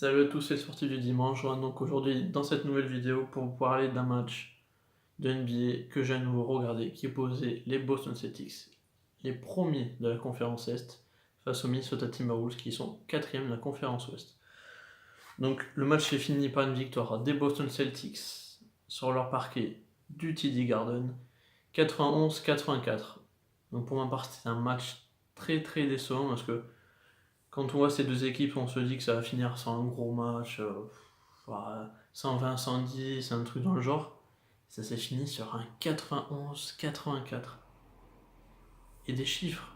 Salut à tous les sportifs du dimanche, je reviens donc aujourd'hui dans cette nouvelle vidéo pour vous parler d'un match de NBA que j'ai à nouveau regardé qui opposait les Boston Celtics, les premiers de la conférence Est, face aux Minnesota Timberwolves qui sont quatrièmes de la conférence Ouest. Donc le match est fini par une victoire des Boston Celtics sur leur parquet du TD Garden, 91-84. Donc pour ma part c'était un match très décevant parce que quand on voit ces deux équipes, on se dit que ça va finir sur un gros match, 120-110, un truc dans le genre. Ça s'est fini sur un 91-84. Et des chiffres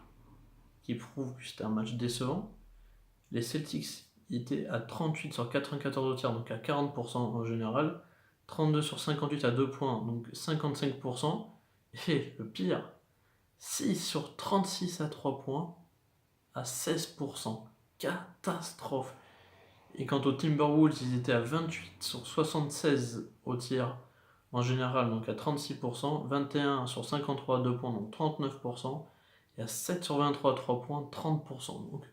qui prouvent que c'était un match décevant. Les Celtics étaient à 38 sur 94 au tir, donc à 40% en général. 32 sur 58 à 2 points, donc 55%. Et le pire, 6 sur 36 à 3 points, à 16%. Catastrophe. Et quant aux Timberwolves, ils étaient à 28 sur 76 au tir en général, donc à 36%, 21 sur 53 à 2 points, donc 39%, et à 7 sur 23 à 3 points, 30%. Donc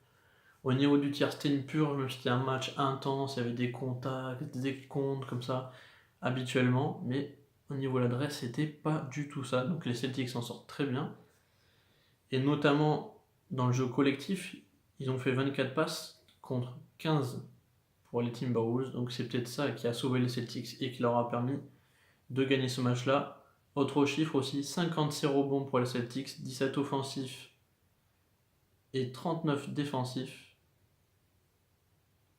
au niveau du tir, c'était une purge, même si c'était un match intense, il y avait des contacts, des comptes comme ça, habituellement, mais au niveau de l'adresse, c'était pas du tout ça. Donc les Celtics s'en sortent très bien. Et notamment dans le jeu collectif, ils ont fait 24 passes contre 15 pour les Timberwolves, donc c'est peut-être ça qui a sauvé les Celtics et qui leur a permis de gagner ce match-là. Autre chiffre aussi, 56 rebonds pour les Celtics, 17 offensifs et 39 défensifs.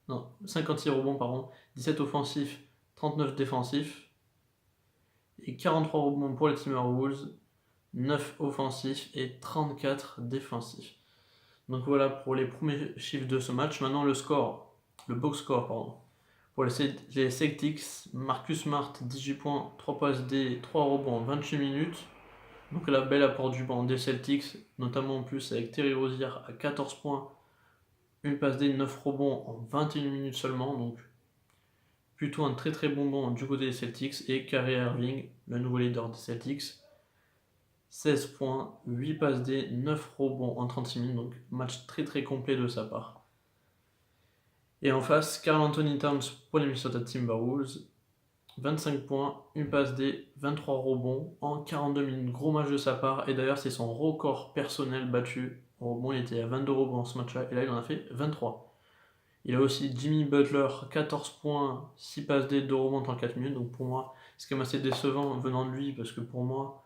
Non, 56 rebonds, pardon, 17 offensifs, 39 défensifs. Et 43 rebonds pour les Timberwolves, 9 offensifs et 34 défensifs. Donc voilà pour les premiers chiffres de ce match. Maintenant le score, le box score, pardon. Pour les Celtics, Marcus Smart, 18 points, 3 passes D, 3 rebonds en 28 minutes. Donc la belle apport du banc des Celtics, notamment en plus avec Terry Rozier à 14 points, une passe D, 9 rebonds en 21 minutes seulement. Donc plutôt un très bon banc du côté des Celtics. Et Kyrie Irving, le nouveau leader des Celtics, 16 points, 8 passes D, 9 rebonds en 36 minutes. Donc match très complet de sa part. Et en face, Karl Anthony Towns pour les Minnesota Timberwolves, 25 points, une passe D, 23 rebonds en 42 minutes. Gros match de sa part, et d'ailleurs c'est son record personnel battu. Au rebond, il était à 22 rebonds en ce match-là, et là il en a fait 23. Il a aussi Jimmy Butler, 14 points, 6 passes D, 2 rebonds en 34 minutes. Donc pour moi, c'est quand même assez décevant venant de lui, parce que pour moi,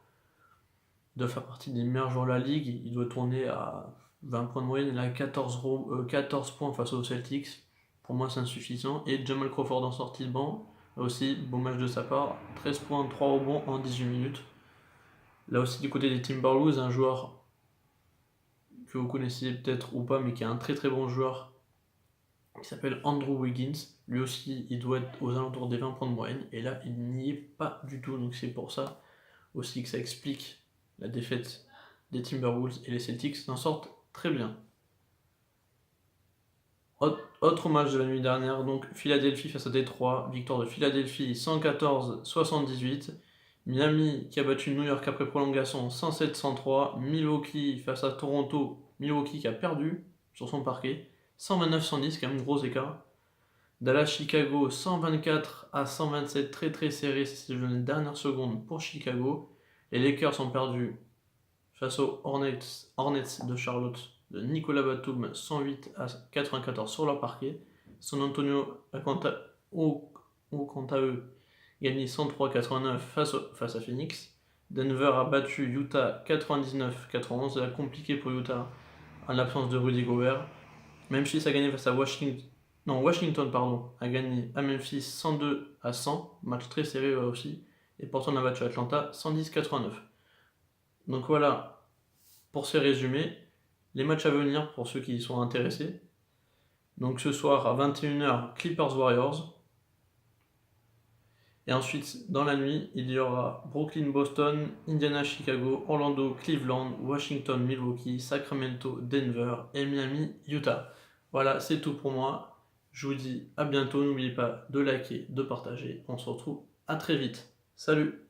il doit faire partie des meilleurs joueurs de la ligue. Il doit tourner à 20 points de moyenne, il a 14 points face aux Celtics. Pour moi, c'est insuffisant. Et Jamal Crawford en sortie de banc, là aussi, beau match de sa part. 13 points, 3 rebonds en 18 minutes. Là aussi, du côté des Timberwolves, un joueur que vous connaissez peut-être ou pas, mais qui est un très bon joueur, qui s'appelle Andrew Wiggins. Lui aussi, il doit être aux alentours des 20 points de moyenne. Et là, il n'y est pas du tout. Donc c'est pour ça aussi que ça explique la défaite des Timberwolves. Et les Celtics s'en sortent très bien. Autre match de la nuit dernière, donc Philadelphie face à Détroit, victoire de Philadelphie 114-78, Miami qui a battu New York après prolongation 107-103, Milwaukee face à Toronto, Milwaukee qui a perdu sur son parquet, 129-110, quand même gros écart, Dallas-Chicago 124-127, très serré, c'est les dernières secondes pour Chicago, les Lakers ont perdu face aux Hornets de Charlotte de Nicolas Batum 108-94 sur leur parquet. San Antonio a quant à eux gagné 103-89 face à Phoenix. Denver a battu Utah 99-91. C'est compliqué pour Utah en l'absence de Rudy Gobert. Memphis a gagné face à Washington a gagné à Memphis 102-100. Match très serré aussi. Et Portland a battu Atlanta 110-89. Donc voilà pour ces résumés. Les matchs à venir pour ceux qui y sont intéressés. Donc ce soir à 21h, Clippers Warriors. Et ensuite, dans la nuit, il y aura Brooklyn-Boston, Indiana-Chicago, Orlando-Cleveland, Washington-Milwaukee, Sacramento-Denver et Miami-Utah. Voilà, c'est tout pour moi. Je vous dis à bientôt. N'oubliez pas de liker, de partager. On se retrouve à très vite. Salut!